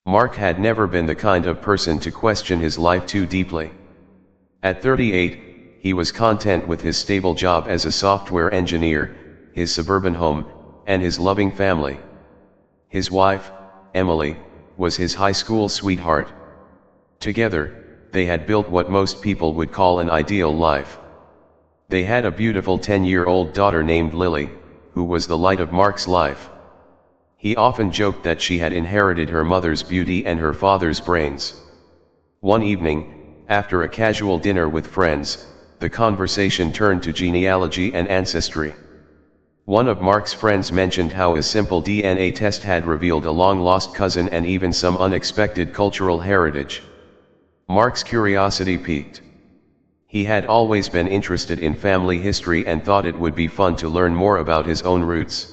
Mark had never been the kind of person to question his life too deeply. At 38, he was content with his stable job as a software engineer, his suburban home, and his loving family. His wife, Emily, was his high school sweetheart. Together, they had built what most people would call an ideal life. They had a beautiful 10-year-old daughter named Lily, who was the light of Mark's life. He often joked that she had inherited her mother's beauty and her father's brains. One evening, after a casual dinner with friends, the conversation turned to genealogy and ancestry. One of Mark's friends mentioned how a simple DNA test had revealed a long-lost cousin and even some unexpected cultural heritage. Mark's curiosity piqued. He had always been interested in family history and thought it would be fun to learn more about his own roots.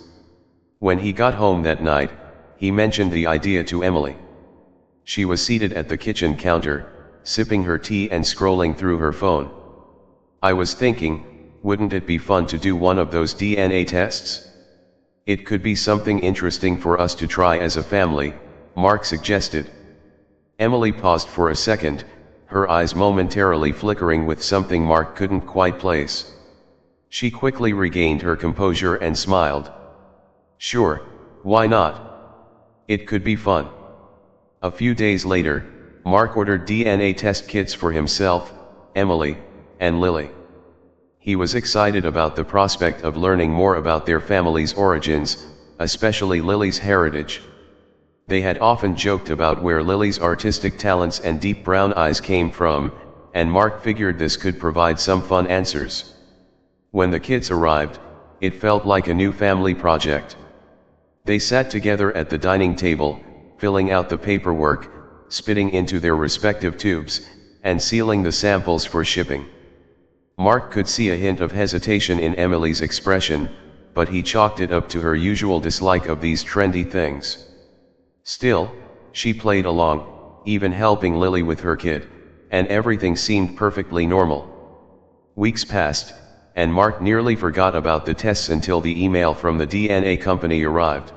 When he got home that night, he mentioned the idea to Emily. She was seated at the kitchen counter, sipping her tea and scrolling through her phone. "I was thinking, wouldn't it be fun to do one of those DNA tests? It could be something interesting for us to try as a family," Mark suggested. Emily paused for a second, her eyes momentarily flickering with something Mark couldn't quite place. She quickly regained her composure and smiled. "Sure, why not? It could be fun." A few days later, Mark ordered DNA test kits for himself, Emily, and Lily. He was excited about the prospect of learning more about their family's origins, especially Lily's heritage. They had often joked about where Lily's artistic talents and deep brown eyes came from, and Mark figured this could provide some fun answers. When the kits arrived, it felt like a new family project. They sat together at the dining table, filling out the paperwork, spitting into their respective tubes, and sealing the samples for shipping. Mark could see a hint of hesitation in Emily's expression, but he chalked it up to her usual dislike of these trendy things. Still, she played along, even helping Lily with her kit, and everything seemed perfectly normal. Weeks passed, and Mark nearly forgot about the tests until the email from the DNA company arrived.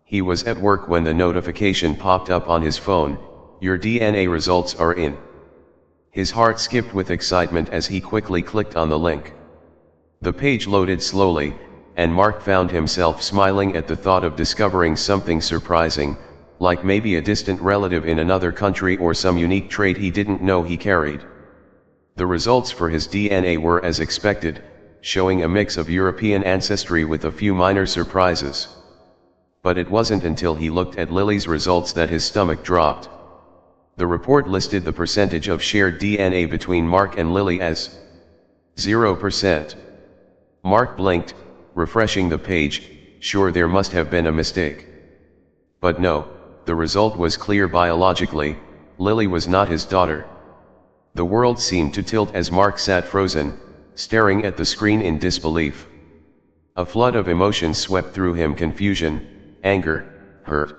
He was at work when the notification popped up on his phone, "Your DNA results are in." His heart skipped with excitement as he quickly clicked on the link. The page loaded slowly, and Mark found himself smiling at the thought of discovering something surprising, like maybe a distant relative in another country or some unique trait he didn't know he carried. The results for his DNA were as expected, showing a mix of European ancestry with a few minor surprises. But it wasn't until he looked at Lily's results that his stomach dropped. The report listed the percentage of shared DNA between Mark and Lily as 0%. Mark blinked, refreshing the page, sure there must have been a mistake. But no, the result was clear biologically, Lily was not his daughter. The world seemed to tilt as Mark sat frozen, staring at the screen in disbelief. A flood of emotions swept through him: confusion, anger, hurt.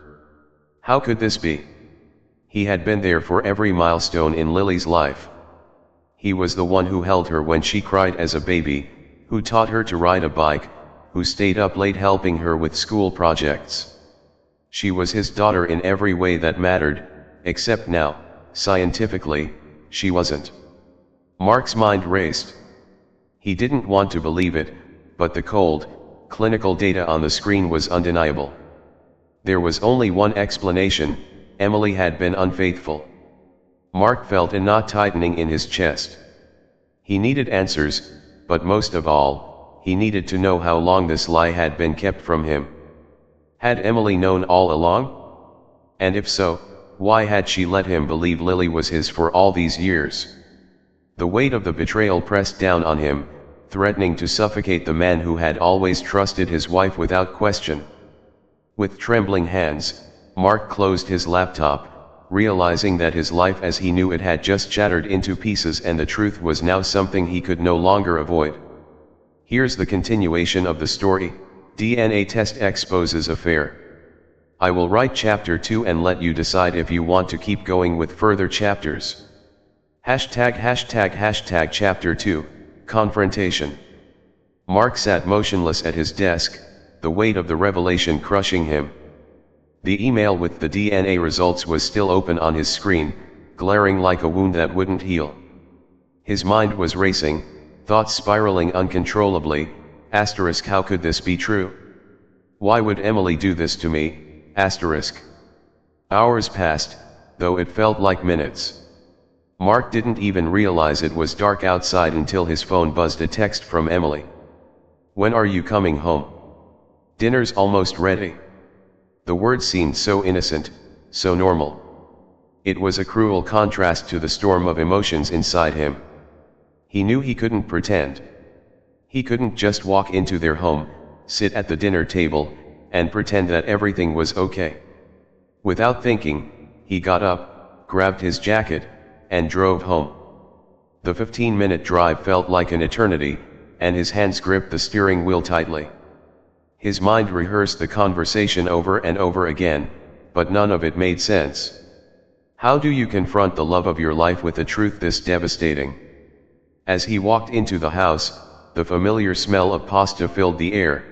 How could this be? He had been there for every milestone in Lily's life. He was the one who held her when she cried as a baby, who taught her to ride a bike, who stayed up late helping her with school projects. She was his daughter in every way that mattered, except now, scientifically, she wasn't. Mark's mind raced. He didn't want to believe it, but the cold, clinical data on the screen was undeniable. There was only one explanation: Emily had been unfaithful. Mark felt a knot tightening in his chest. He needed answers, but most of all, he needed to know how long this lie had been kept from him. Had Emily known all along? And if so, why had she let him believe Lily was his for all these years? The weight of the betrayal pressed down on him, threatening to suffocate the man who had always trusted his wife without question. With trembling hands, Mark closed his laptop, realizing that his life as he knew it had just shattered into pieces and the truth was now something he could no longer avoid. Here's the continuation of the story: DNA test exposes affair. I will write chapter 2 and let you decide if you want to keep going with further chapters. #### Chapter 2, Confrontation. Mark sat motionless at his desk, the weight of the revelation crushing him. The email with the DNA results was still open on his screen, glaring like a wound that wouldn't heal. His mind was racing, thoughts spiraling uncontrollably. Asterisk, how could this be true? Why would Emily do this to me? Asterisk. Hours passed, though it felt like minutes. Mark didn't even realize it was dark outside until his phone buzzed a text from Emily. When are you coming home? Dinner's almost ready. The words seemed so innocent, so normal. It was a cruel contrast to the storm of emotions inside him. He knew he couldn't pretend. He couldn't just walk into their home, sit at the dinner table, and pretend that everything was okay. Without thinking, he got up, grabbed his jacket, and drove home. The 15-minute drive felt like an eternity, and his hands gripped the steering wheel tightly. His mind rehearsed the conversation over and over again, but none of it made sense. How do you confront the love of your life with a truth this devastating? As he walked into the house, the familiar smell of pasta filled the air.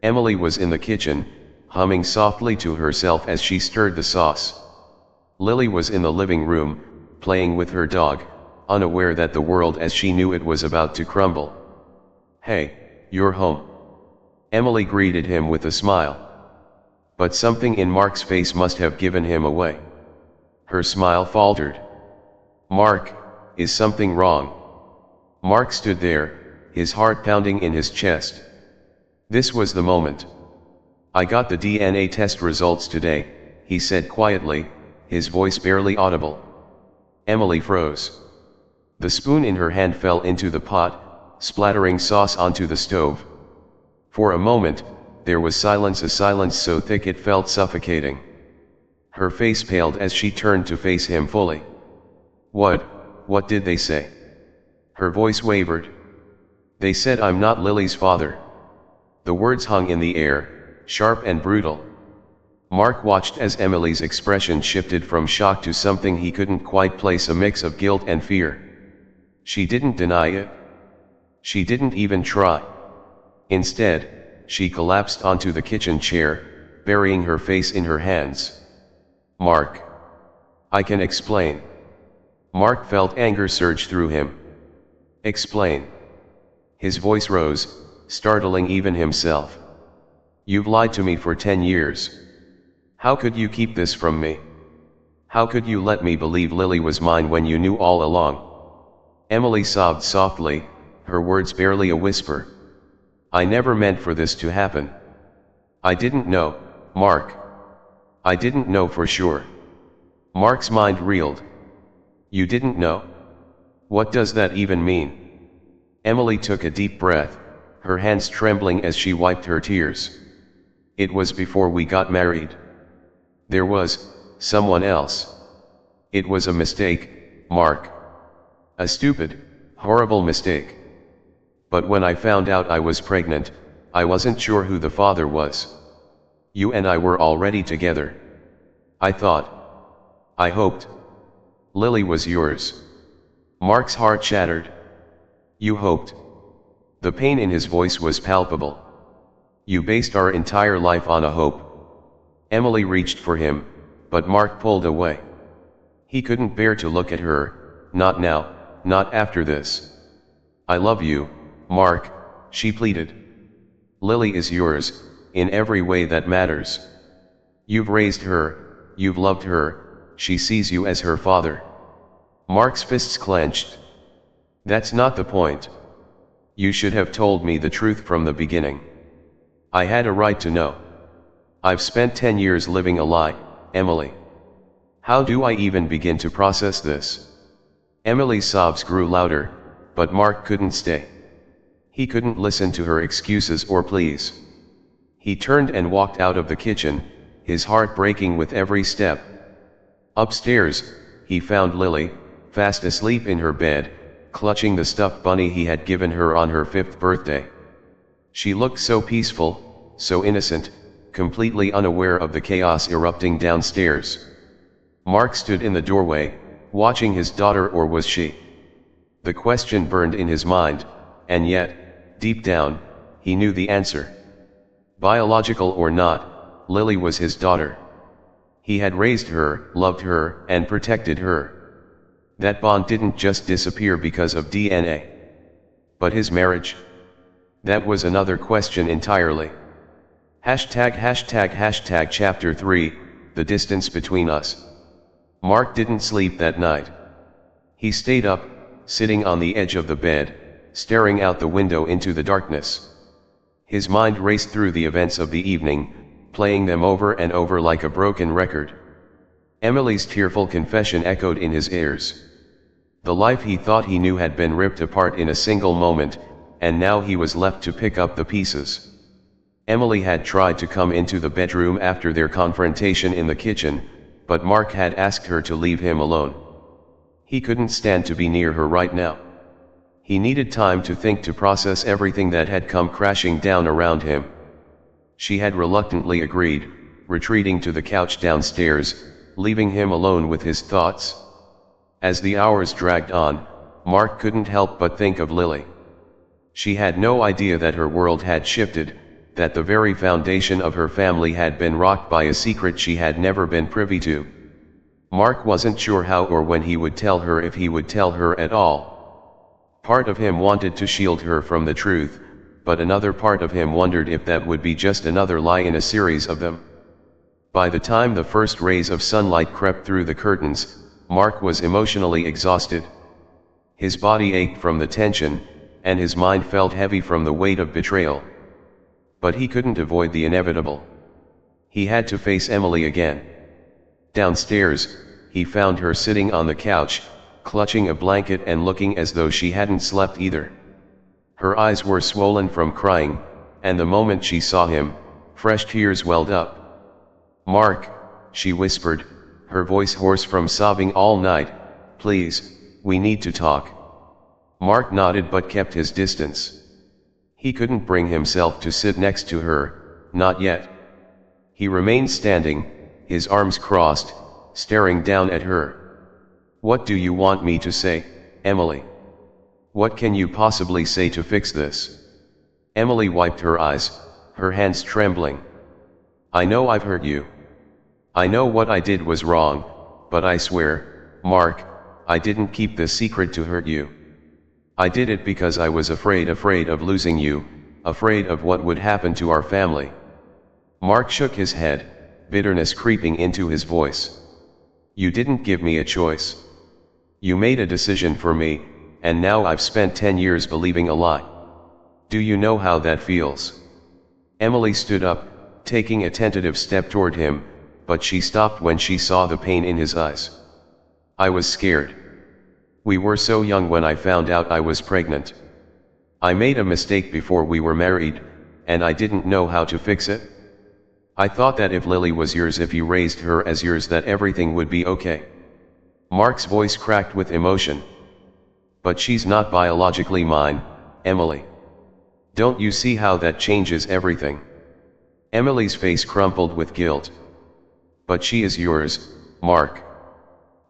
Emily was in the kitchen, humming softly to herself as she stirred the sauce. Lily was in the living room, playing with her dog, unaware that the world as she knew it was about to crumble. Hey, you're home. Emily greeted him with a smile. But something in Mark's face must have given him away. Her smile faltered. Mark, is something wrong? Mark stood there, his heart pounding in his chest. This was the moment. I got the DNA test results today, he said quietly, his voice barely audible. Emily froze. The spoon in her hand fell into the pot, splattering sauce onto the stove. For a moment, there was silence, a silence so thick it felt suffocating. Her face paled as she turned to face him fully. What did they say? Her voice wavered. They said I'm not Lily's father. The words hung in the air, sharp and brutal. Mark watched as Emily's expression shifted from shock to something he couldn't quite place, a mix of guilt and fear. She didn't deny it. She didn't even try. Instead, she collapsed onto the kitchen chair, burying her face in her hands. Mark. I can explain. Mark felt anger surge through him. Explain. His voice rose, startling even himself. You've lied to me for 10 years. How could you keep this from me? How could you let me believe Lily was mine when you knew all along? Emily sobbed softly, her words barely a whisper. I never meant for this to happen. I didn't know, Mark. I didn't know for sure. Mark's mind reeled. You didn't know? What does that even mean? Emily took a deep breath, her hands trembling as she wiped her tears. It was before we got married. There was someone else. It was a mistake, Mark. A stupid, horrible mistake. But when I found out I was pregnant, I wasn't sure who the father was. You and I were already together. I thought. I hoped. Lily was yours. Mark's heart shattered. You hoped. The pain in his voice was palpable. You based our entire life on a hope. Emily reached for him, but Mark pulled away. He couldn't bear to look at her, not now, not after this. I love you, Mark, she pleaded. Lily is yours, in every way that matters. You've raised her, you've loved her, she sees you as her father. Mark's fists clenched. That's not the point. You should have told me the truth from the beginning. I had a right to know. I've spent 10 years living a lie, Emily. How do I even begin to process this? Emily's sobs grew louder, but Mark couldn't stay. He couldn't listen to her excuses or pleas. He turned and walked out of the kitchen, his heart breaking with every step. Upstairs, he found Lily, fast asleep in her bed, clutching the stuffed bunny he had given her on her 5th birthday. She looked so peaceful, so innocent, completely unaware of the chaos erupting downstairs. Mark stood in the doorway, watching his daughter, or was she? The question burned in his mind, and yet, deep down, he knew the answer. Biological or not, Lily was his daughter. He had raised her, loved her, and protected her. That bond didn't just disappear because of DNA. But his marriage? That was another question entirely. Chapter 3, The Distance Between Us. Mark didn't sleep that night. He stayed up, sitting on the edge of the bed, staring out the window into the darkness. His mind raced through the events of the evening, playing them over and over like a broken record. Emily's tearful confession echoed in his ears. The life he thought he knew had been ripped apart in a single moment, and now he was left to pick up the pieces. Emily had tried to come into the bedroom after their confrontation in the kitchen, but Mark had asked her to leave him alone. He couldn't stand to be near her right now. He needed time to think, to process everything that had come crashing down around him. She had reluctantly agreed, retreating to the couch downstairs, leaving him alone with his thoughts. As the hours dragged on, Mark couldn't help but think of Lily. She had no idea that her world had shifted, that the very foundation of her family had been rocked by a secret she had never been privy to. Mark wasn't sure how or when he would tell her, if he would tell her at all. Part of him wanted to shield her from the truth, but another part of him wondered if that would be just another lie in a series of them. By the time the first rays of sunlight crept through the curtains, Mark was emotionally exhausted. His body ached from the tension, and his mind felt heavy from the weight of betrayal. But he couldn't avoid the inevitable. He had to face Emily again. Downstairs, he found her sitting on the couch, clutching a blanket and looking as though she hadn't slept either. Her eyes were swollen from crying, and the moment she saw him, fresh tears welled up. "Mark," she whispered, her voice hoarse from sobbing all night, "please, we need to talk." Mark nodded but kept his distance. He couldn't bring himself to sit next to her, not yet. He remained standing, his arms crossed, staring down at her. "What do you want me to say, Emily? What can you possibly say to fix this?" Emily wiped her eyes, her hands trembling. "I know I've hurt you. I know what I did was wrong, but I swear, Mark, I didn't keep this secret to hurt you. I did it because I was afraid of losing you, afraid of what would happen to our family." Mark shook his head, bitterness creeping into his voice. "You didn't give me a choice. You made a decision for me, and now I've spent 10 years believing a lie. Do you know how that feels?" Emily stood up, taking a tentative step toward him, but she stopped when she saw the pain in his eyes. "I was scared. We were so young when I found out I was pregnant. I made a mistake before we were married, and I didn't know how to fix it. I thought that if Lily was yours, if you raised her as yours, that everything would be okay." Mark's voice cracked with emotion. "But she's not biologically mine, Emily. Don't you see how that changes everything?" Emily's face crumpled with guilt. "But she is yours, Mark.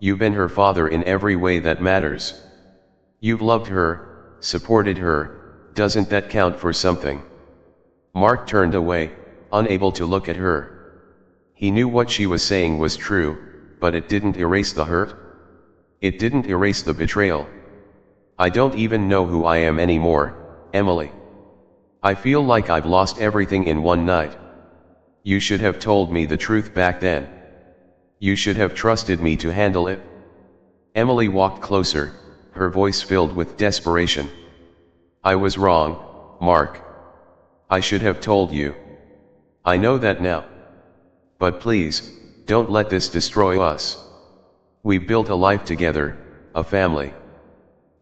You've been her father in every way that matters. You've loved her, supported her, doesn't that count for something?" Mark turned away, unable to look at her. He knew what she was saying was true, but it didn't erase the hurt. It didn't erase the betrayal. "I don't even know who I am anymore, Emily. I feel like I've lost everything in one night. You should have told me the truth back then. You should have trusted me to handle it." Emily walked closer, her voice filled with desperation. "I was wrong, Mark. I should have told you. I know that now. But please, don't let this destroy us. We built a life together, a family.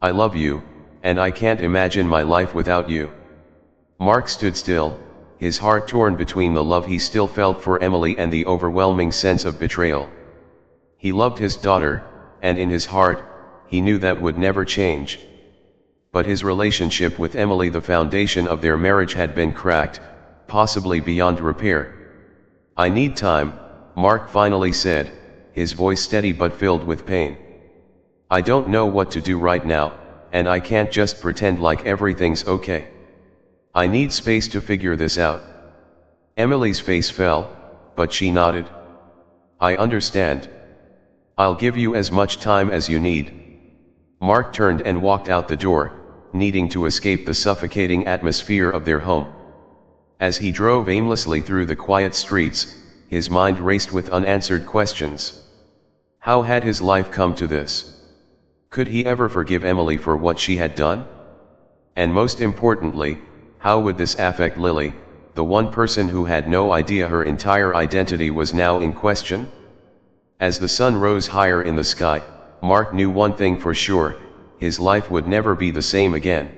I love you, and I can't imagine my life without you." Mark stood still, his heart torn between the love he still felt for Emily and the overwhelming sense of betrayal. He loved his daughter, and in his heart, he knew that would never change. But his relationship with Emily, the foundation of their marriage, had been cracked, possibly beyond repair. "I need time," Mark finally said, his voice steady but filled with pain. "I don't know what to do right now, and I can't just pretend like everything's okay. I need space to figure this out." Emily's face fell, but she nodded. I understand. I'll give you as much time as you need. Mark turned and walked out the door, needing to escape the suffocating atmosphere of their home. As he drove aimlessly through the quiet streets, his mind raced with unanswered questions. How had his life come to this? Could he ever forgive Emily for what she had done? And most importantly, how would this affect Lily, the one person who had no idea her entire identity was now in question? As the sun rose higher in the sky, Mark knew one thing for sure: his life would never be the same again.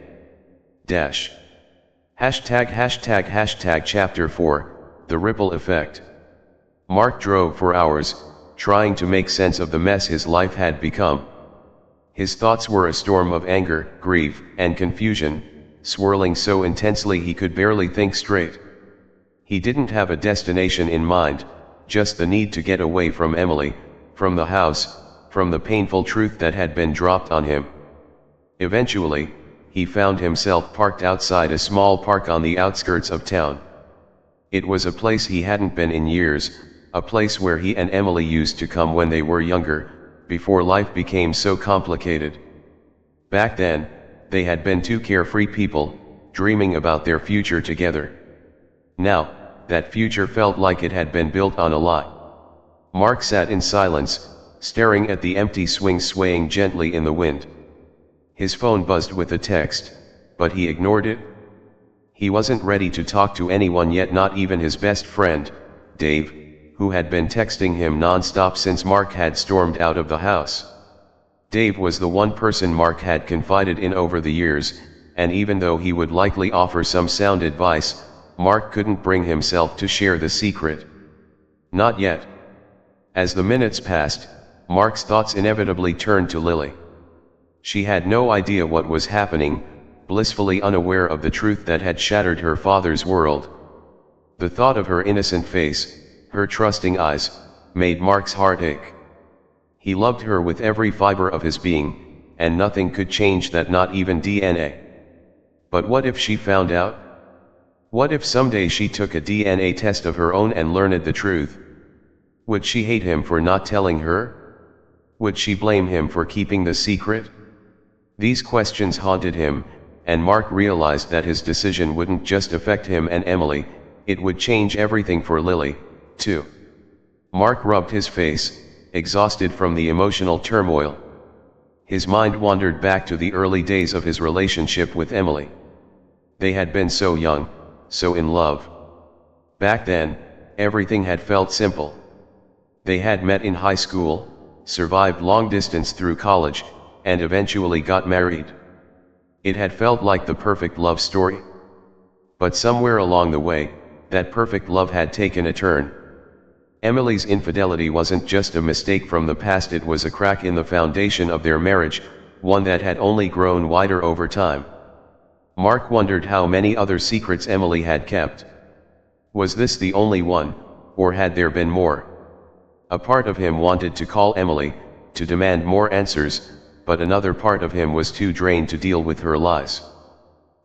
Dash. Hashtag chapter 4, The Ripple Effect. Mark drove for hours, trying to make sense of the mess his life had become. His thoughts were a storm of anger, grief, and confusion, swirling so intensely he could barely think straight. He didn't have a destination in mind, just the need to get away from Emily, from the house, from the painful truth that had been dropped on him. Eventually, he found himself parked outside a small park on the outskirts of town. It was a place he hadn't been in years, a place where he and Emily used to come when they were younger, before life became so complicated. Back then, they had been two carefree people, dreaming about their future together. Now, that future felt like it had been built on a lie. Mark sat in silence, staring at the empty swing swaying gently in the wind. His phone buzzed with a text, but he ignored it. He wasn't ready to talk to anyone yet, not even his best friend, Dave, who had been texting him non-stop since Mark had stormed out of the house. Dave was the one person Mark had confided in over the years, and even though he would likely offer some sound advice, Mark couldn't bring himself to share the secret. Not yet. As the minutes passed, Mark's thoughts inevitably turned to Lily. She had no idea what was happening, blissfully unaware of the truth that had shattered her father's world. The thought of her innocent face, her trusting eyes, made Mark's heart ache. He loved her with every fiber of his being, and nothing could change that, not even DNA. But what if she found out? What if someday she took a DNA test of her own and learned the truth? Would she hate him for not telling her? Would she blame him for keeping the secret? These questions haunted him, and Mark realized that his decision wouldn't just affect him and Emily, it would change everything for Lily, too. Mark rubbed his face, exhausted from the emotional turmoil. His mind wandered back to the early days of his relationship with Emily. They had been so young, so in love. Back then, everything had felt simple. They had met in high school, survived long distance through college, and eventually got married. It had felt like the perfect love story. But somewhere along the way, that perfect love had taken a turn. Emily's infidelity wasn't just a mistake from the past, it was a crack in the foundation of their marriage, one that had only grown wider over time. Mark wondered how many other secrets Emily had kept. Was this the only one, or had there been more? A part of him wanted to call Emily, to demand more answers, but another part of him was too drained to deal with her lies.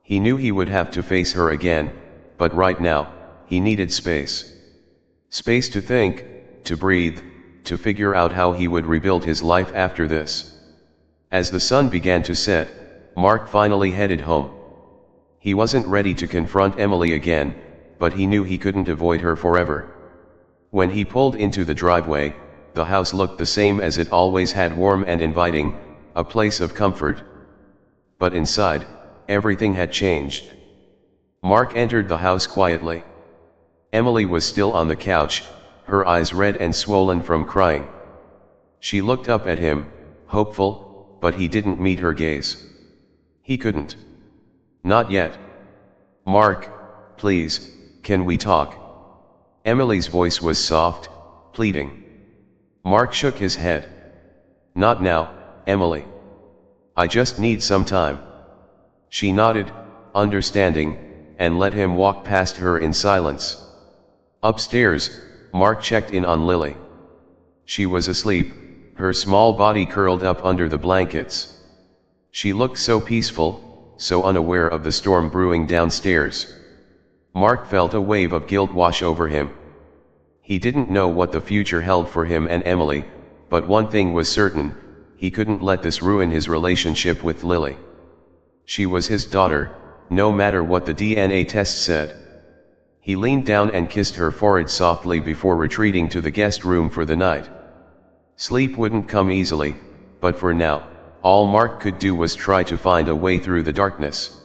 He knew he would have to face her again, but right now, he needed space. Space to think, to breathe, to figure out how he would rebuild his life after this. As the sun began to set, Mark finally headed home. He wasn't ready to confront Emily again, but he knew he couldn't avoid her forever. When he pulled into the driveway, the house looked the same as it always had, warm and inviting, a place of comfort. But inside, everything had changed. Mark entered the house quietly. Emily was still on the couch, her eyes red and swollen from crying. She looked up at him, hopeful, but he didn't meet her gaze. He couldn't. Not yet. Mark, please, can we talk? Emily's voice was soft, pleading. Mark shook his head. Not now, Emily. I just need some time. She nodded, understanding, and let him walk past her in silence. Upstairs, Mark checked in on Lily. She was asleep, her small body curled up under the blankets. She looked so peaceful, so unaware of the storm brewing downstairs. Mark felt a wave of guilt wash over him. He didn't know what the future held for him and Emily, but one thing was certain, he couldn't let this ruin his relationship with Lily. She was his daughter, no matter what the DNA test said. He leaned down and kissed her forehead softly before retreating to the guest room for the night. Sleep wouldn't come easily, but for now, all Mark could do was try to find a way through the darkness.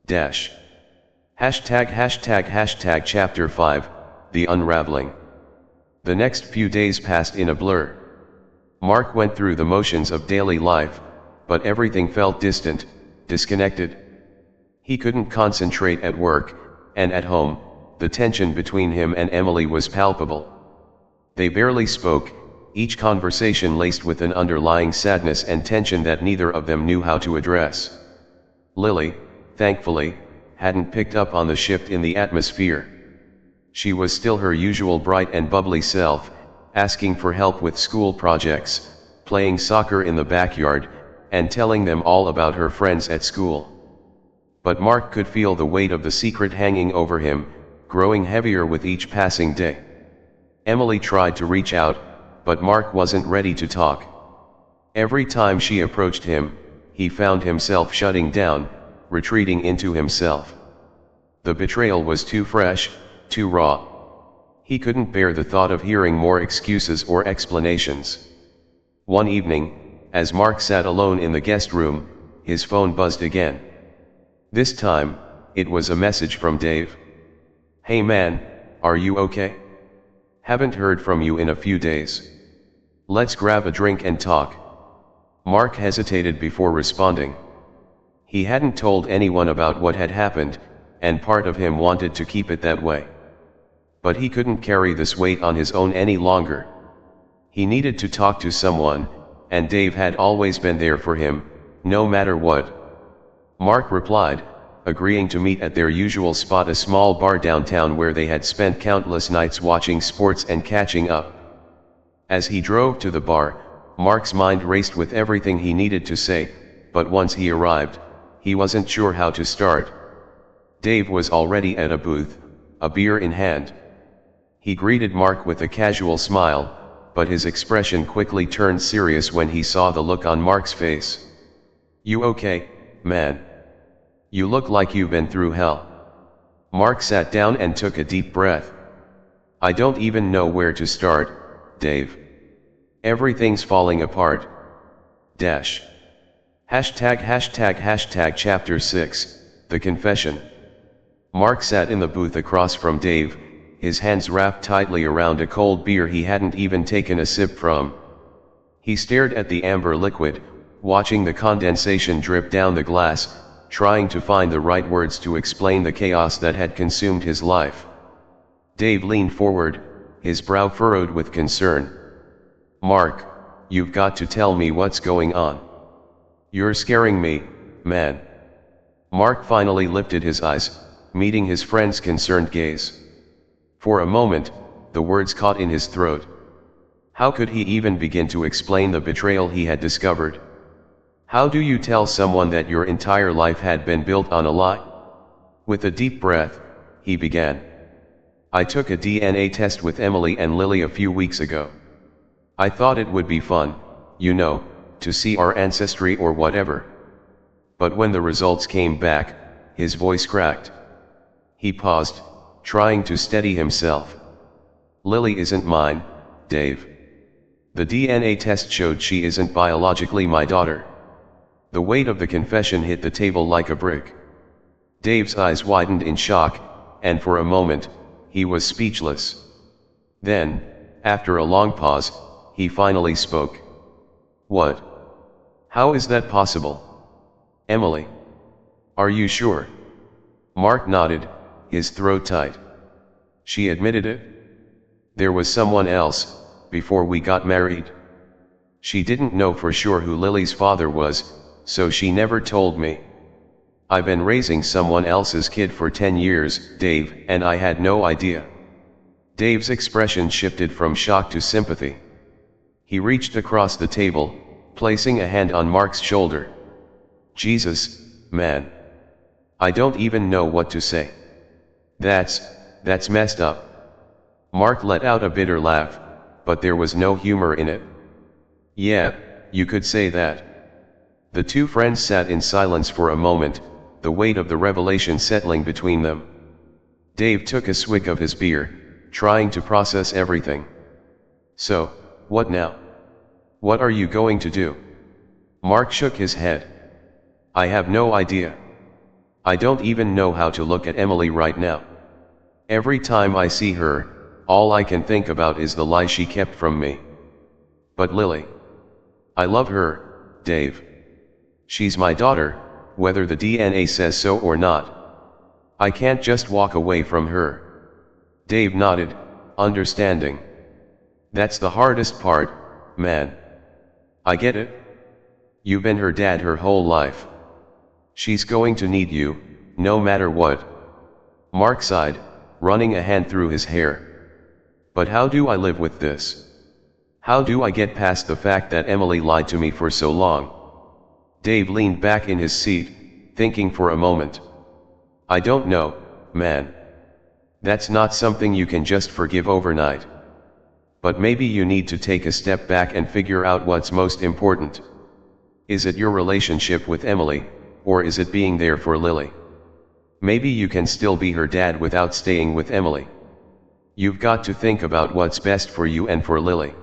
##### Chapter 5, The Unraveling. The next few days passed in a blur. Mark went through the motions of daily life, but everything felt distant, disconnected. He couldn't concentrate at work, and at home, the tension between him and Emily was palpable. They barely spoke, each conversation laced with an underlying sadness and tension that neither of them knew how to address. Lily, thankfully, hadn't picked up on the shift in the atmosphere. She was still her usual bright and bubbly self, asking for help with school projects, playing soccer in the backyard, and telling them all about her friends at school. But Mark could feel the weight of the secret hanging over him, growing heavier with each passing day. Emily tried to reach out, but Mark wasn't ready to talk. Every time she approached him, he found himself shutting down, retreating into himself. The betrayal was too fresh, too raw. He couldn't bear the thought of hearing more excuses or explanations. One evening, as Mark sat alone in the guest room, his phone buzzed again. This time, it was a message from Dave. "Hey man, are you okay? Haven't heard from you in a few days. Let's grab a drink and talk." Mark hesitated before responding. He hadn't told anyone about what had happened, and part of him wanted to keep it that way. But he couldn't carry this weight on his own any longer. He needed to talk to someone, and Dave had always been there for him, no matter what. Mark replied, agreeing to meet at their usual spot, a small bar downtown where they had spent countless nights watching sports and catching up. As he drove to the bar, Mark's mind raced with everything he needed to say, but once he arrived, he wasn't sure how to start. Dave was already at a booth, a beer in hand. He greeted Mark with a casual smile, but his expression quickly turned serious when he saw the look on Mark's face. "You okay, man? You look like you've been through hell." Mark sat down and took a deep breath. "I don't even know where to start, Dave. Everything's falling apart." Chapter 6, The Confession. Mark sat in the booth across from Dave, his hands wrapped tightly around a cold beer he hadn't even taken a sip from. He stared at the amber liquid, watching the condensation drip down the glass, trying to find the right words to explain the chaos that had consumed his life. Dave leaned forward, his brow furrowed with concern. "Mark, you've got to tell me what's going on. You're scaring me, man." Mark finally lifted his eyes, meeting his friend's concerned gaze. For a moment, the words caught in his throat. How could he even begin to explain the betrayal he had discovered? How do you tell someone that your entire life had been built on a lie? With a deep breath, he began. "I took a DNA test with Emily and Lily a few weeks ago. I thought it would be fun, you know, to see our ancestry or whatever. But when the results came back, his voice cracked." He paused, trying to steady himself. "Lily isn't mine, Dave. The DNA test showed she isn't biologically my daughter." The weight of the confession hit the table like a brick. Dave's eyes widened in shock, and for a moment, he was speechless. Then, after a long pause, he finally spoke. "What? How is that possible? Emily? Are you sure?" Mark nodded, his throat tight. "She admitted it? There was someone else, before we got married. She didn't know for sure who Lily's father was, so she never told me. I've been raising someone else's kid for 10 years, Dave, and I had no idea." Dave's expression shifted from shock to sympathy. He reached across the table, placing a hand on Mark's shoulder. "Jesus, man. I don't even know what to say. That's messed up." Mark let out a bitter laugh, but there was no humor in it. Yeah, you could say that. The two friends sat in silence for a moment, the weight of the revelation settling between them. Dave took a swig of his beer, trying to process everything. So, what now? What are you going to do? Mark shook his head. I have no idea. I don't even know how to look at Emily right now. Every time I see her, all I can think about is the lie she kept from me. But Lily. I love her, Dave. She's my daughter, whether the DNA says so or not. I can't just walk away from her. Dave nodded, understanding. That's the hardest part, man. I get it. You've been her dad her whole life. She's going to need you, no matter what. Mark sighed, running a hand through his hair. But how do I live with this? How do I get past the fact that Emily lied to me for so long? Dave leaned back in his seat, thinking for a moment. I don't know, man. That's not something you can just forgive overnight. But maybe you need to take a step back and figure out what's most important. Is it your relationship with Emily, or is it being there for Lily? Maybe you can still be her dad without staying with Emily. You've got to think about what's best for you and for Lily.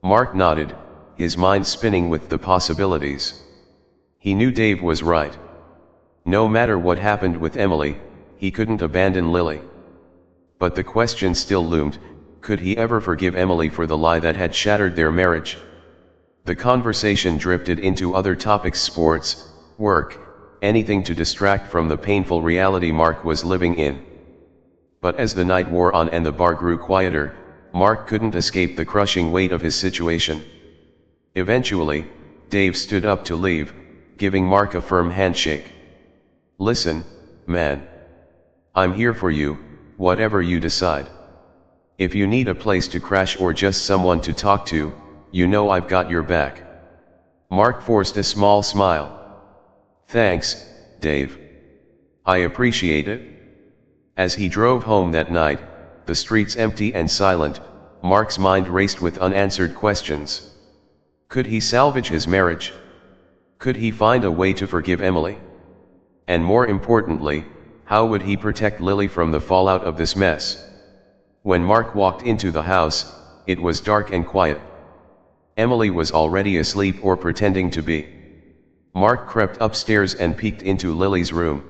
Mark nodded, his mind spinning with the possibilities. He knew Dave was right. No matter what happened with Emily, he couldn't abandon Lily. But the question still loomed, could he ever forgive Emily for the lie that had shattered their marriage? The conversation drifted into other topics: sports, work, anything to distract from the painful reality Mark was living in. But as the night wore on and the bar grew quieter, Mark couldn't escape the crushing weight of his situation. Eventually, Dave stood up to leave, giving Mark a firm handshake. Listen, man. I'm here for you, whatever you decide. If you need a place to crash or just someone to talk to, you know I've got your back. Mark forced a small smile. Thanks, Dave. I appreciate it. As he drove home that night, the streets empty and silent, Mark's mind raced with unanswered questions. Could he salvage his marriage? Could he find a way to forgive Emily? And more importantly, how would he protect Lily from the fallout of this mess? When Mark walked into the house, it was dark and quiet. Emily was already asleep or pretending to be. Mark crept upstairs and peeked into Lily's room.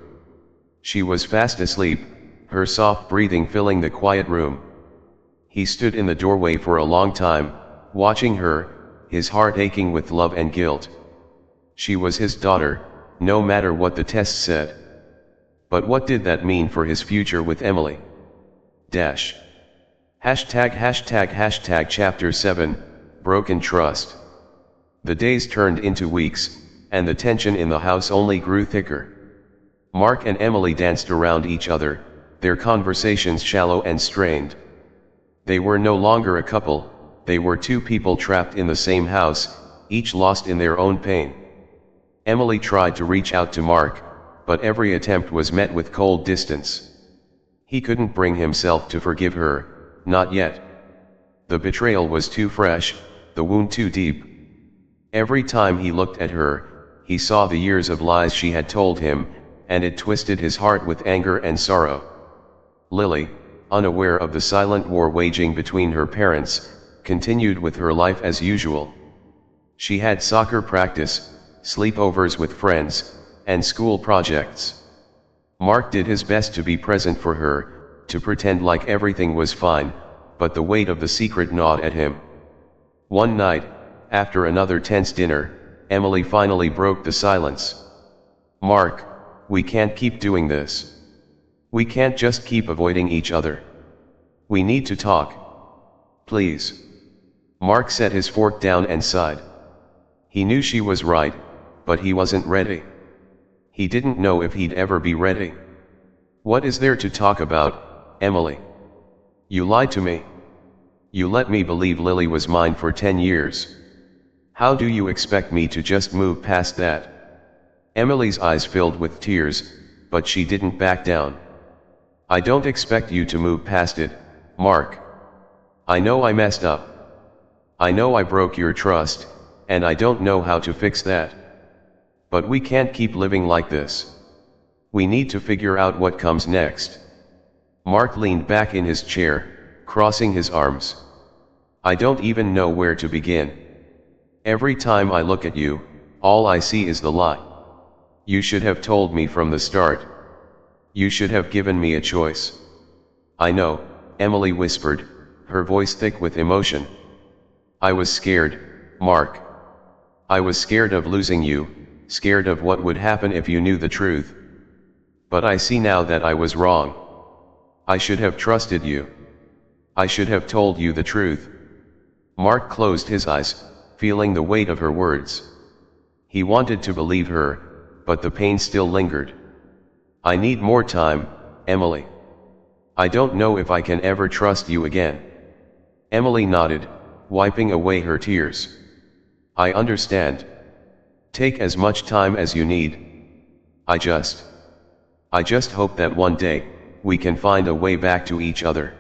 She was fast asleep, her soft breathing filling the quiet room. He stood in the doorway for a long time, watching her, his heart aching with love and guilt. She was his daughter, no matter what the test said. But what did that mean for his future with Emily? Dash. #### Chapter 7, Broken Trust. The days turned into weeks, and the tension in the house only grew thicker. Mark and Emily danced around each other, their conversations shallow and strained. They were no longer a couple, they were two people trapped in the same house, each lost in their own pain. Emily tried to reach out to Mark, but every attempt was met with cold distance. He couldn't bring himself to forgive her, not yet. The betrayal was too fresh, the wound too deep. Every time he looked at her, he saw the years of lies she had told him, and it twisted his heart with anger and sorrow. Lily, unaware of the silent war waging between her parents, continued with her life as usual. She had soccer practice, sleepovers with friends, and school projects. Mark did his best to be present for her, to pretend like everything was fine, but the weight of the secret gnawed at him. One night, after another tense dinner, Emily finally broke the silence. Mark, we can't keep doing this. We can't just keep avoiding each other. We need to talk. Please. Mark set his fork down and sighed. He knew she was right, but he wasn't ready. He didn't know if he'd ever be ready. What is there to talk about, Emily? You lied to me. You let me believe Lily was mine for 10 years. How do you expect me to just move past that? Emily's eyes filled with tears, but she didn't back down. I don't expect you to move past it, Mark. I know I messed up. I know I broke your trust, and I don't know how to fix that. But we can't keep living like this. We need to figure out what comes next. Mark leaned back in his chair, crossing his arms. I don't even know where to begin. Every time I look at you, all I see is the lie. You should have told me from the start. You should have given me a choice. I know, Emily whispered, her voice thick with emotion. I was scared, Mark. I was scared of losing you, scared of what would happen if you knew the truth. But I see now that I was wrong. I should have trusted you. I should have told you the truth. Mark closed his eyes, feeling the weight of her words. He wanted to believe her, but the pain still lingered. I need more time, Emily. I don't know if I can ever trust you again. Emily nodded, wiping away her tears. I understand. Take as much time as you need. I just hope that one day, we can find a way back to each other.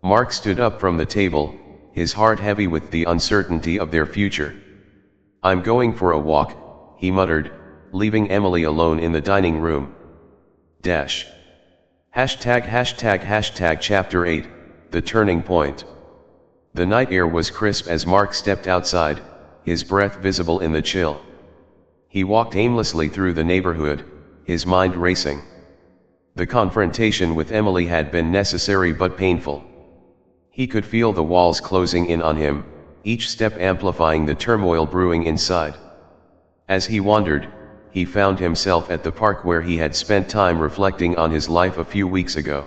Mark stood up from the table, his heart heavy with the uncertainty of their future. I'm going for a walk, he muttered, leaving Emily alone in the dining room. Chapter 8, The Turning Point. The night air was crisp as Mark stepped outside, his breath visible in the chill. He walked aimlessly through the neighborhood, his mind racing. The confrontation with Emily had been necessary but painful. He could feel the walls closing in on him, each step amplifying the turmoil brewing inside. As he wandered, he found himself at the park where he had spent time reflecting on his life a few weeks ago.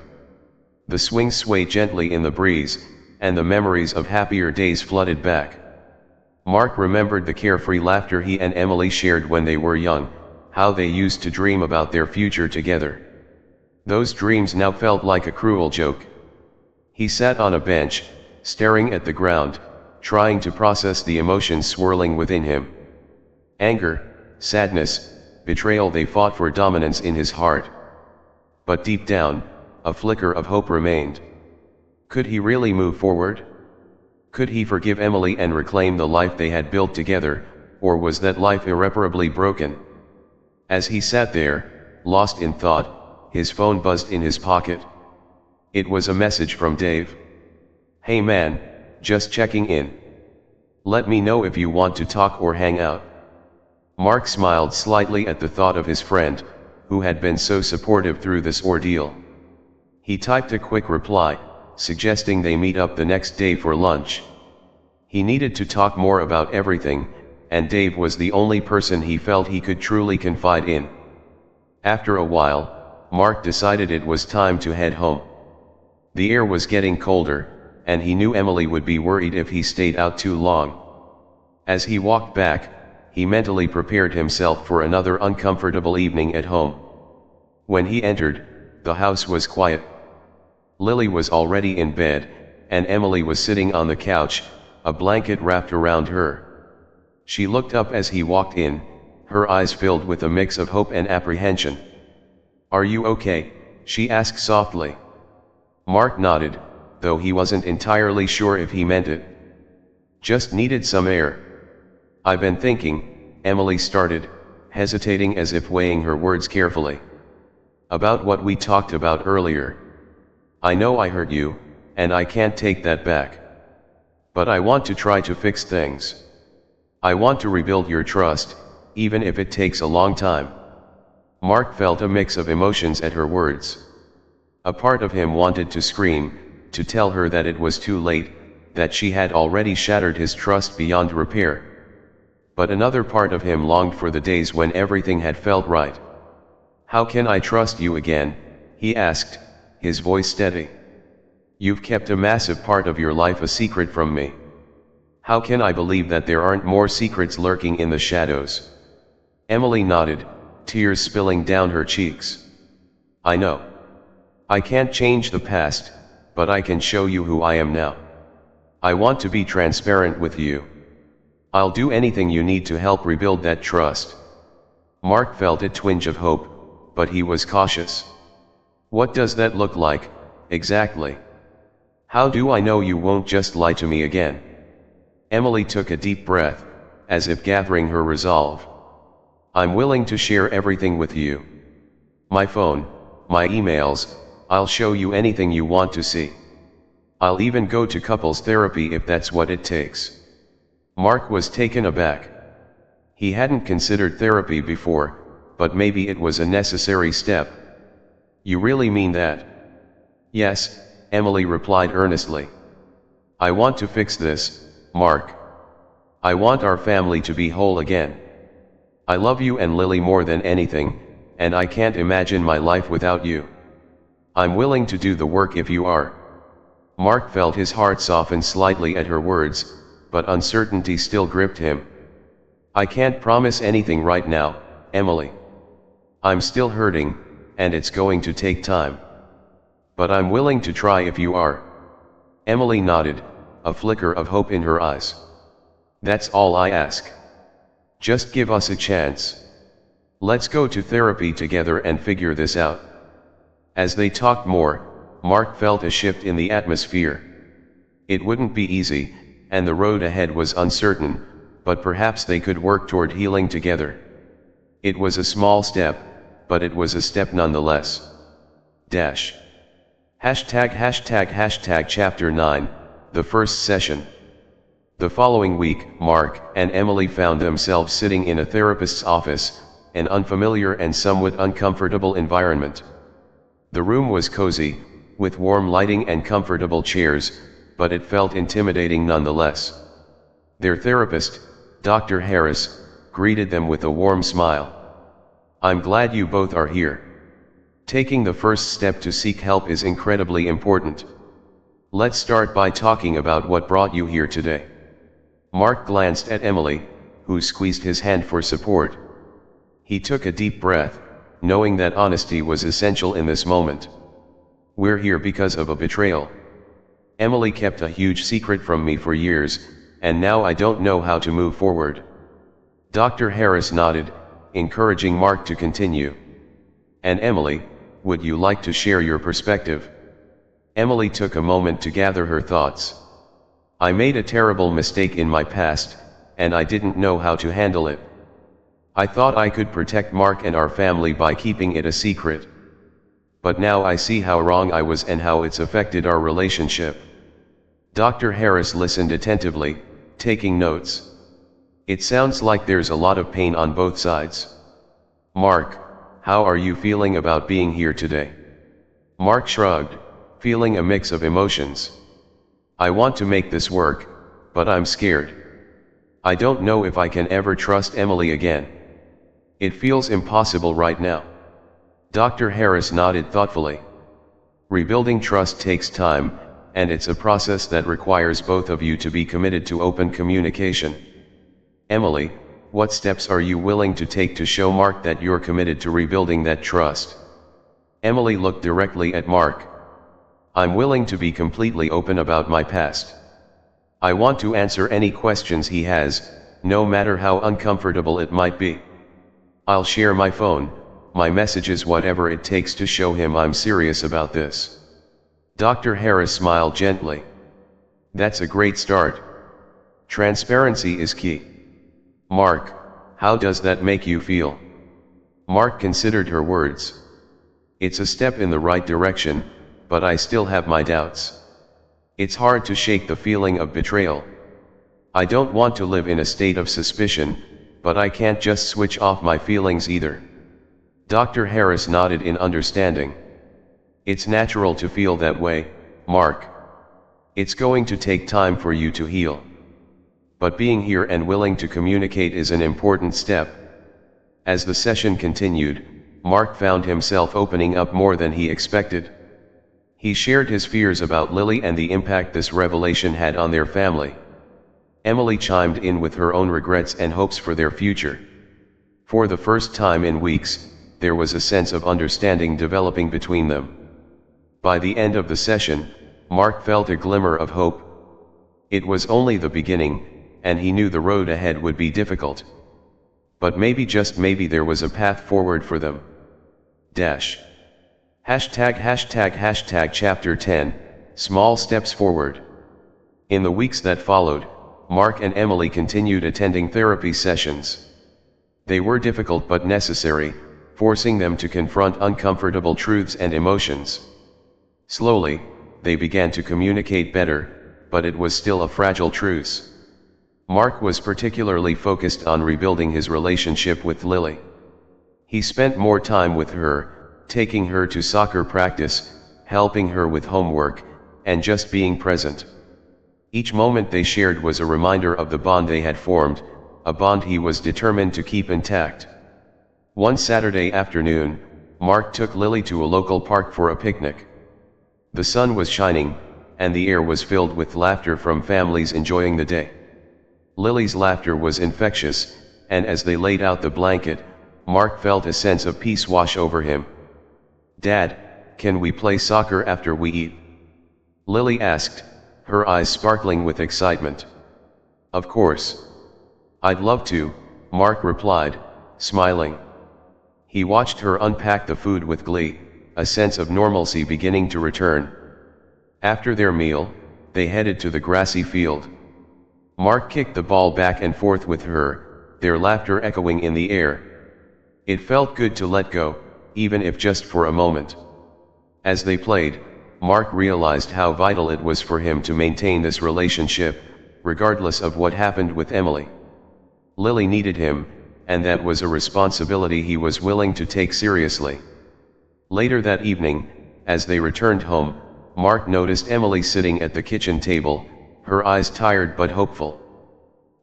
The swings swayed gently in the breeze, and the memories of happier days flooded back. Mark remembered the carefree laughter he and Emily shared when they were young, how they used to dream about their future together. Those dreams now felt like a cruel joke. He sat on a bench, staring at the ground, trying to process the emotions swirling within him. Anger, sadness, betrayal, they fought for dominance in his heart. But deep down, a flicker of hope remained. Could he really move forward? Could he forgive Emily and reclaim the life they had built together, or was that life irreparably broken? As he sat there, lost in thought, his phone buzzed in his pocket. It was a message from Dave. Hey man, just checking in. Let me know if you want to talk or hang out. Mark smiled slightly at the thought of his friend, who had been so supportive through this ordeal. He typed a quick reply, suggesting they meet up the next day for lunch. He needed to talk more about everything, and Dave was the only person he felt he could truly confide in. After a while, Mark decided it was time to head home. The air was getting colder, and he knew Emily would be worried if he stayed out too long. As he walked back, he mentally prepared himself for another uncomfortable evening at home. When he entered, the house was quiet. Lily was already in bed, and Emily was sitting on the couch, a blanket wrapped around her. She looked up as he walked in, her eyes filled with a mix of hope and apprehension. Are you okay? She asked softly. Mark nodded, though he wasn't entirely sure if he meant it. Just needed some air. I've been thinking, Emily started, hesitating as if weighing her words carefully. About what we talked about earlier. I know I hurt you, and I can't take that back. But I want to try to fix things. I want to rebuild your trust, even if it takes a long time. Mark felt a mix of emotions at her words. A part of him wanted to scream, to tell her that it was too late, that she had already shattered his trust beyond repair. But another part of him longed for the days when everything had felt right. How can I trust you again? He asked, his voice steady. You've kept a massive part of your life a secret from me. How can I believe that there aren't more secrets lurking in the shadows? Emily nodded, tears spilling down her cheeks. I know. I can't change the past, but I can show you who I am now. I want to be transparent with you. I'll do anything you need to help rebuild that trust. Mark felt a twinge of hope, but he was cautious. What does that look like, exactly? How do I know you won't just lie to me again? Emily took a deep breath, as if gathering her resolve. I'm willing to share everything with you. My phone, my emails, I'll show you anything you want to see. I'll even go to couples therapy if that's what it takes. Mark was taken aback. He hadn't considered therapy before, but maybe it was a necessary step. You really mean that? Yes, Emily replied earnestly. I want to fix this, Mark. I want our family to be whole again. I love you and Lily more than anything, and I can't imagine my life without you. I'm willing to do the work if you are. Mark felt his heart soften slightly at her words, but uncertainty still gripped him. I can't promise anything right now, Emily. I'm still hurting, and it's going to take time. But I'm willing to try if you are. Emily nodded, a flicker of hope in her eyes. That's all I ask. Just give us a chance. Let's go to therapy together and figure this out. As they talked more, Mark felt a shift in the atmosphere. It wouldn't be easy, and the road ahead was uncertain, but perhaps they could work toward healing together. It was a small step, but it was a step nonetheless. #### Chapter 9, The First Session. The following week, Mark and Emily found themselves sitting in a therapist's office, an unfamiliar and somewhat uncomfortable environment. The room was cozy, with warm lighting and comfortable chairs, but it felt intimidating nonetheless. Their therapist, Dr. Harris, greeted them with a warm smile. I'm glad you both are here. Taking the first step to seek help is incredibly important. Let's start by talking about what brought you here today. Mark glanced at Emily, who squeezed his hand for support. He took a deep breath, knowing that honesty was essential in this moment. We're here because of a betrayal. Emily kept a huge secret from me for years, and now I don't know how to move forward. Dr. Harris nodded, encouraging Mark to continue. And Emily, would you like to share your perspective? Emily took a moment to gather her thoughts. I made a terrible mistake in my past, and I didn't know how to handle it. I thought I could protect Mark and our family by keeping it a secret. But now I see how wrong I was and how it's affected our relationship. Dr. Harris listened attentively, taking notes. It sounds like there's a lot of pain on both sides. Mark, how are you feeling about being here today? Mark shrugged, feeling a mix of emotions. I want to make this work, but I'm scared. I don't know if I can ever trust Emily again. It feels impossible right now. Dr. Harris nodded thoughtfully. Rebuilding trust takes time, and it's a process that requires both of you to be committed to open communication. Emily, what steps are you willing to take to show Mark that you're committed to rebuilding that trust? Emily looked directly at Mark. I'm willing to be completely open about my past. I want to answer any questions he has, no matter how uncomfortable it might be. I'll share my phone, my messages, whatever it takes to show him I'm serious about this. Dr. Harris smiled gently. That's a great start. Transparency is key. Mark, how does that make you feel? Mark considered her words. It's a step in the right direction, but I still have my doubts. It's hard to shake the feeling of betrayal. I don't want to live in a state of suspicion, but I can't just switch off my feelings either. Dr. Harris nodded in understanding. It's natural to feel that way, Mark. It's going to take time for you to heal. But being here and willing to communicate is an important step. As the session continued, Mark found himself opening up more than he expected. He shared his fears about Lily and the impact this revelation had on their family. Emily chimed in with her own regrets and hopes for their future. For the first time in weeks, there was a sense of understanding developing between them. By the end of the session, Mark felt a glimmer of hope. It was only the beginning, and he knew the road ahead would be difficult. But maybe, just maybe, there was a path forward for them. #### Chapter 10, Small steps forward. In the weeks that followed, Mark and Emily continued attending therapy sessions. They were difficult but necessary, forcing them to confront uncomfortable truths and emotions. Slowly, they began to communicate better, but it was still a fragile truce. Mark was particularly focused on rebuilding his relationship with Lily. He spent more time with her, taking her to soccer practice, helping her with homework, and just being present. Each moment they shared was a reminder of the bond they had formed, a bond he was determined to keep intact. One Saturday afternoon, Mark took Lily to a local park for a picnic. The sun was shining, and the air was filled with laughter from families enjoying the day. Lily's laughter was infectious, and as they laid out the blanket, Mark felt a sense of peace wash over him. "Dad, can we play soccer after we eat?" Lily asked, her eyes sparkling with excitement. "Of course. I'd love to," Mark replied, smiling. He watched her unpack the food with glee, a sense of normalcy beginning to return. After their meal, they headed to the grassy field. Mark kicked the ball back and forth with her, their laughter echoing in the air. It felt good to let go, even if just for a moment. As they played, Mark realized how vital it was for him to maintain this relationship, regardless of what happened with Emily. Lily needed him, and that was a responsibility he was willing to take seriously. Later that evening, as they returned home, Mark noticed Emily sitting at the kitchen table, her eyes tired but hopeful.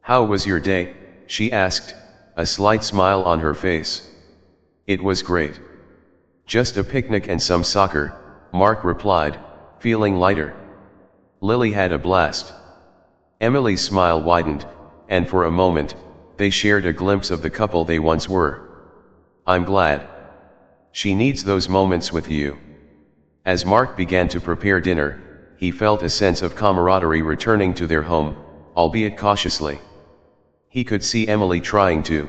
"How was your day?" she asked, a slight smile on her face. "It was great. Just a picnic and some soccer," Mark replied, feeling lighter. Lily had a blast. Emily's smile widened, and for a moment, they shared a glimpse of the couple they once were. "I'm glad. She needs those moments with you." As Mark began to prepare dinner, he felt a sense of camaraderie returning to their home, albeit cautiously. He could see Emily trying to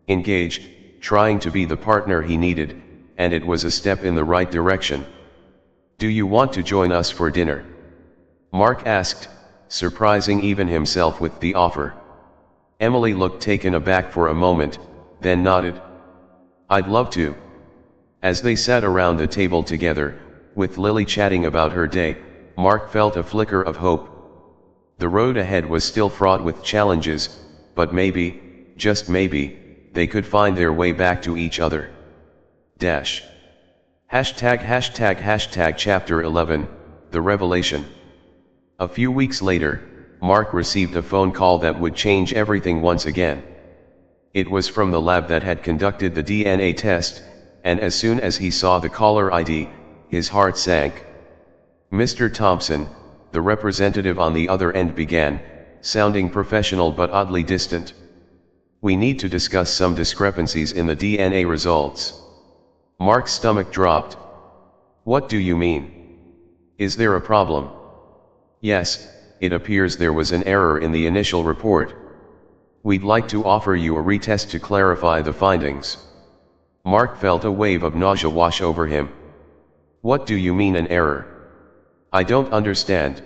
engage, trying to be the partner he needed, and it was a step in the right direction. "Do you want to join us for dinner?" Mark asked, surprising even himself with the offer. Emily looked taken aback for a moment, then nodded. "I'd love to." As they sat around the table together, with Lily chatting about her day, Mark felt a flicker of hope. The road ahead was still fraught with challenges, but maybe, just maybe, they could find their way back to each other. Chapter 11, The Revelation. A few weeks later, Mark received a phone call that would change everything once again. It was from the lab that had conducted the DNA test, and as soon as he saw the caller ID, his heart sank. "Mr. Thompson," the representative on the other end began, sounding professional but oddly distant. "We need to discuss some discrepancies in the DNA results." Mark's stomach dropped. "What do you mean? Is there a problem?" "Yes, it appears there was an error in the initial report. We'd like to offer you a retest to clarify the findings." Mark felt a wave of nausea wash over him. "What do you mean an error? I don't understand."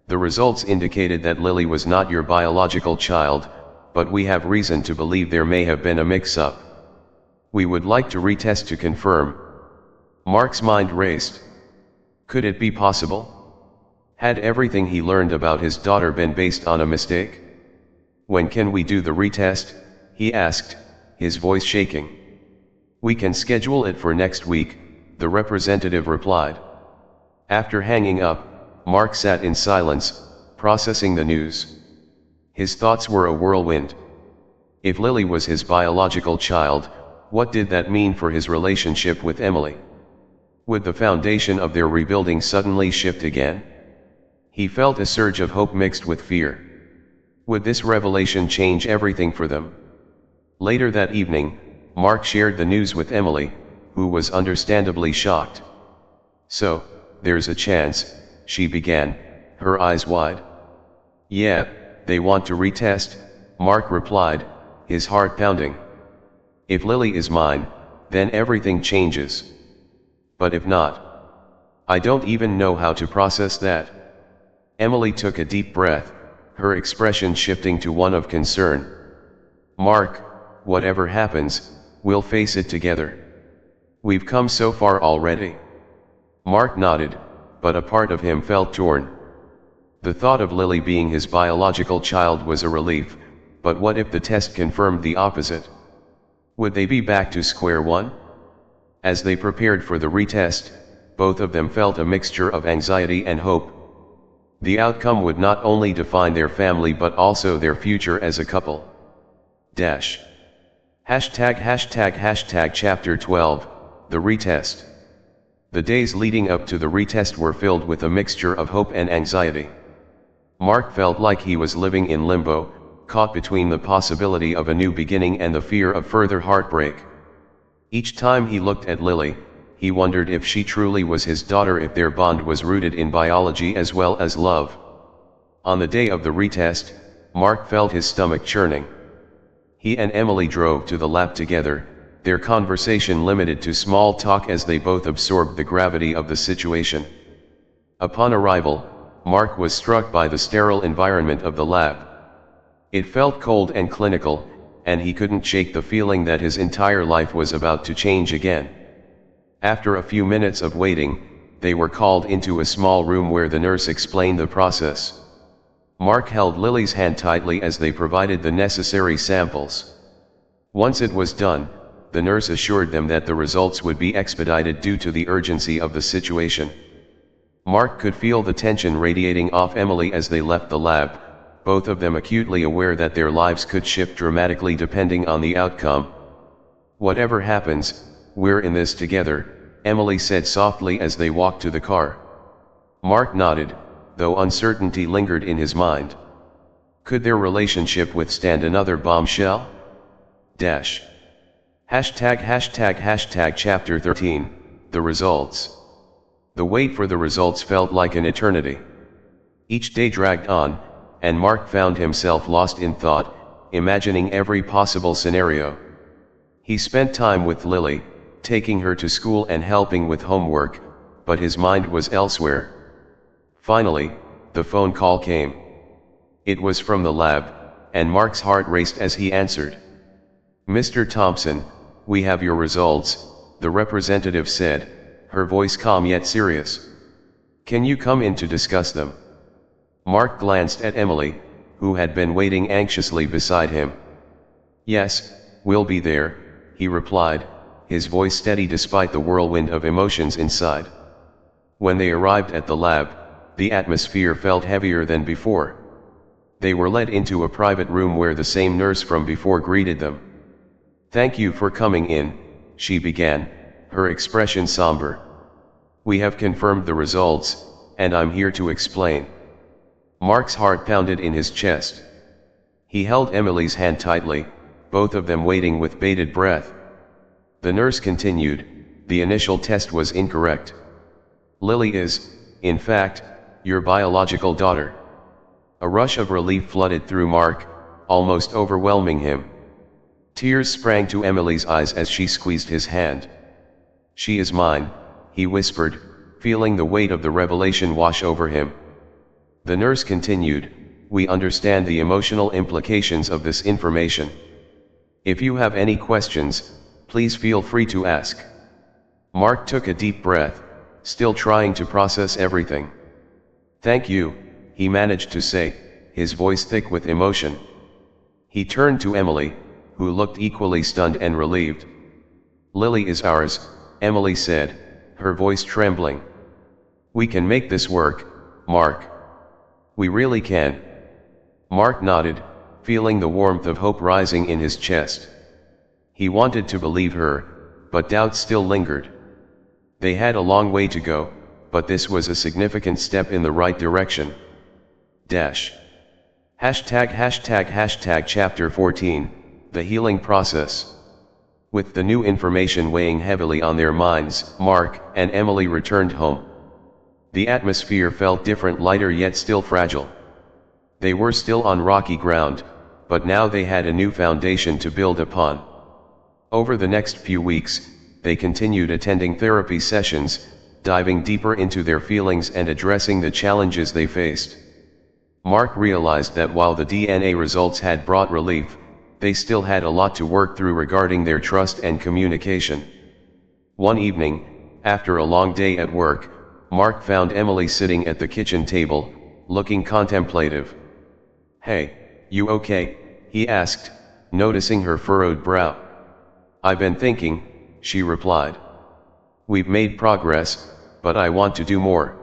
"The results indicated that Lily was not your biological child, but we have reason to believe there may have been a mix-up. We would like to retest to confirm." Mark's mind raced. Could it be possible? Had everything he learned about his daughter been based on a mistake? "When can we do the retest?" he asked, his voice shaking. "We can schedule it for next week," the representative replied. After hanging up, Mark sat in silence, processing the news. His thoughts were a whirlwind. If Lily was his biological child, what did that mean for his relationship with Emily? Would the foundation of their rebuilding suddenly shift again? He felt a surge of hope mixed with fear. Would this revelation change everything for them? Later that evening, Mark shared the news with Emily, who was understandably shocked. "So, there's a chance," she began, her eyes wide. "Yeah, they want to retest," Mark replied, his heart pounding. "If Lily is mine, then everything changes. But if not?" I don't even know how to process that. Emily took a deep breath, her expression shifting to one of concern. Mark, whatever happens, we'll face it together. We've come so far already. Mark nodded, but a part of him felt torn. The thought of Lily being his biological child was a relief, but what if the test confirmed the opposite? Would they be back to square one? As they prepared for the retest, both of them felt a mixture of anxiety and hope. The outcome would not only define their family but also their future as a couple. Chapter 12, The Retest. The days leading up to the retest were filled with a mixture of hope and anxiety. Mark felt like he was living in limbo, caught between the possibility of a new beginning and the fear of further heartbreak. Each time he looked at Lily, he wondered if she truly was his daughter, if their bond was rooted in biology as well as love. On the day of the retest, Mark felt his stomach churning. He and Emily drove to the lab together, their conversation limited to small talk as they both absorbed the gravity of the situation. Upon arrival, Mark was struck by the sterile environment of the lab. It felt cold and clinical, and he couldn't shake the feeling that his entire life was about to change again. After a few minutes of waiting, they were called into a small room where the nurse explained the process. Mark held Lily's hand tightly as they provided the necessary samples. Once it was done, the nurse assured them that the results would be expedited due to the urgency of the situation. Mark could feel the tension radiating off Emily as they left the lab, both of them acutely aware that their lives could shift dramatically depending on the outcome. "Whatever happens, we're in this together," Emily said softly as they walked to the car. Mark nodded, though uncertainty lingered in his mind. Could their relationship withstand another bombshell? Chapter 13, The Results. The wait for the results felt like an eternity. Each day dragged on, and Mark found himself lost in thought, imagining every possible scenario. He spent time with Lily, taking her to school and helping with homework, but his mind was elsewhere. Finally, the phone call came. It was from the lab, and Mark's heart raced as he answered. "Mr. Thompson, we have your results," the representative said, her voice calm yet serious. "Can you come in to discuss them?" Mark glanced at Emily, who had been waiting anxiously beside him. "Yes, we'll be there," he replied, his voice steady despite the whirlwind of emotions inside. When they arrived at the lab, the atmosphere felt heavier than before. They were led into a private room where the same nurse from before greeted them. "Thank you for coming in," she began, her expression somber. "We have confirmed the results, and I'm here to explain." Mark's heart pounded in his chest. He held Emily's hand tightly, both of them waiting with bated breath. The nurse continued, "The initial test was incorrect. Lily is, in fact, your biological daughter." A rush of relief flooded through Mark, almost overwhelming him. Tears sprang to Emily's eyes as she squeezed his hand. "She is mine," he whispered, feeling the weight of the revelation wash over him. The nurse continued, "We understand the emotional implications of this information. If you have any questions, please feel free to ask." Mark took a deep breath, still trying to process everything. "Thank you," he managed to say, his voice thick with emotion. He turned to Emily, who looked equally stunned and relieved. "Lily is ours," Emily said, her voice trembling. "We can make this work, Mark. We really can." Mark nodded, feeling the warmth of hope rising in his chest. He wanted to believe her, but doubt still lingered. They had a long way to go, but this was a significant step in the right direction. Chapter 14, The Healing Process. With the new information weighing heavily on their minds, Mark and Emily returned home. The atmosphere felt different, lighter yet still fragile. They were still on rocky ground, but now they had a new foundation to build upon. Over the next few weeks, they continued attending therapy sessions, diving deeper into their feelings and addressing the challenges they faced. Mark realized that while the DNA results had brought relief, they still had a lot to work through regarding their trust and communication. One evening, after a long day at work, Mark found Emily sitting at the kitchen table, looking contemplative. "Hey, you okay?" he asked, noticing her furrowed brow. "I've been thinking," she replied. "We've made progress, but I want to do more.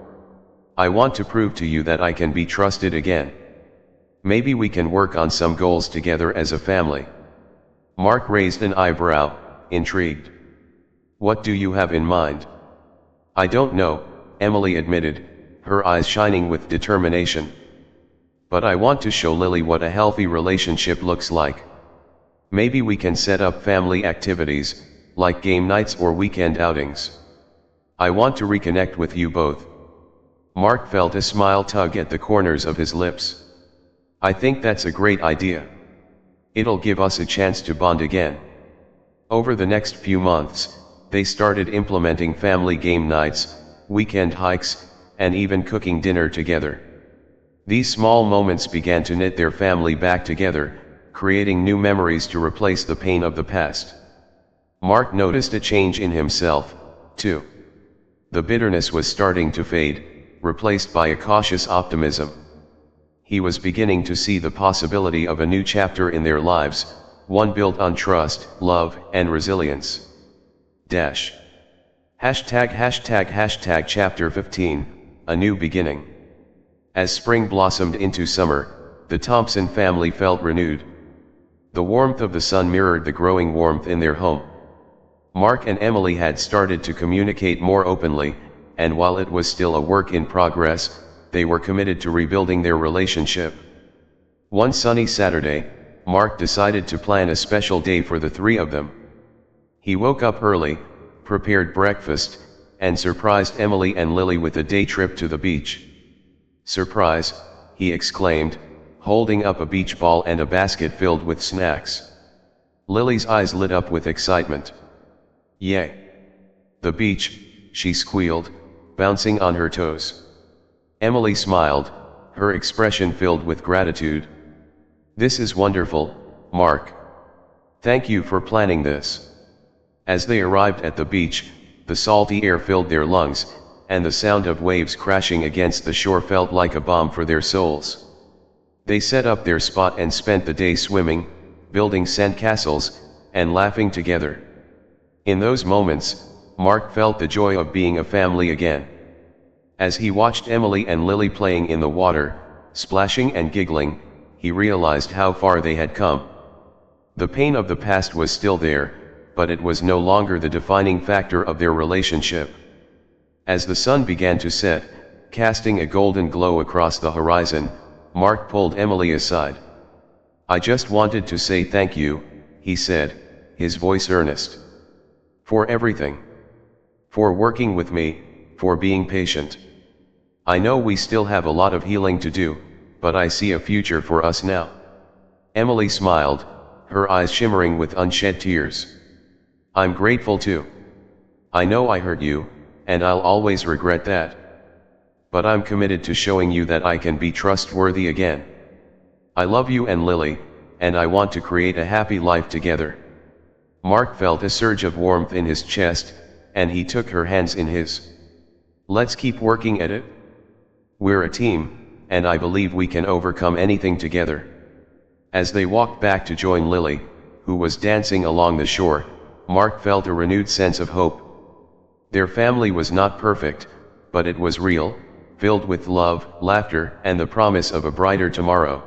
I want to prove to you that I can be trusted again. Maybe we can work on some goals together as a family." Mark raised an eyebrow, intrigued. "What do you have in mind?" "I don't know," Emily admitted, her eyes shining with determination. "But I want to show Lily what a healthy relationship looks like. Maybe we can set up family activities, like game nights or weekend outings. I want to reconnect with you both." Mark felt a smile tug at the corners of his lips. "I think that's a great idea. It'll give us a chance to bond again." Over the next few months, they started implementing family game nights, weekend hikes, and even cooking dinner together. These small moments began to knit their family back together, creating new memories to replace the pain of the past. Mark noticed a change in himself, too. The bitterness was starting to fade, replaced by a cautious optimism. He was beginning to see the possibility of a new chapter in their lives, one built on trust, love, and resilience. #### Chapter 15, A New Beginning. As spring blossomed into summer, the Thompson family felt renewed. The warmth of the sun mirrored the growing warmth in their home. Mark and Emily had started to communicate more openly, and while it was still a work in progress, they were committed to rebuilding their relationship. One sunny Saturday, Mark decided to plan a special day for the three of them. He woke up early, prepared breakfast, and surprised Emily and Lily with a day trip to the beach. "Surprise," he exclaimed, holding up a beach ball and a basket filled with snacks. Lily's eyes lit up with excitement. "Yay! The beach," she squealed, bouncing on her toes. Emily smiled, her expression filled with gratitude. "This is wonderful, Mark. Thank you for planning this." As they arrived at the beach, the salty air filled their lungs, and the sound of waves crashing against the shore felt like a balm for their souls. They set up their spot and spent the day swimming, building sandcastles, and laughing together. In those moments, Mark felt the joy of being a family again. As he watched Emily and Lily playing in the water, splashing and giggling, he realized how far they had come. The pain of the past was still there, but it was no longer the defining factor of their relationship. As the sun began to set, casting a golden glow across the horizon, Mark pulled Emily aside. "I just wanted to say thank you," he said, his voice earnest. "For everything. For working with me, for being patient. I know we still have a lot of healing to do, but I see a future for us now." Emily smiled, her eyes shimmering with unshed tears. "I'm grateful too. I know I hurt you, and I'll always regret that. But I'm committed to showing you that I can be trustworthy again. I love you and Lily, and I want to create a happy life together." Mark felt a surge of warmth in his chest, and he took her hands in his. "Let's keep working at it. We're a team, and I believe we can overcome anything together." As they walked back to join Lily, who was dancing along the shore, Mark felt a renewed sense of hope. Their family was not perfect, but it was real, filled with love, laughter, and the promise of a brighter tomorrow.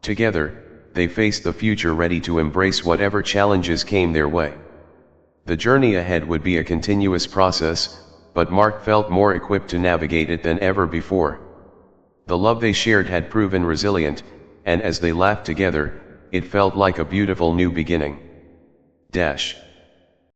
Together, they faced the future ready to embrace whatever challenges came their way. The journey ahead would be a continuous process, but Mark felt more equipped to navigate it than ever before. The love they shared had proven resilient, and as they laughed together, it felt like a beautiful new beginning.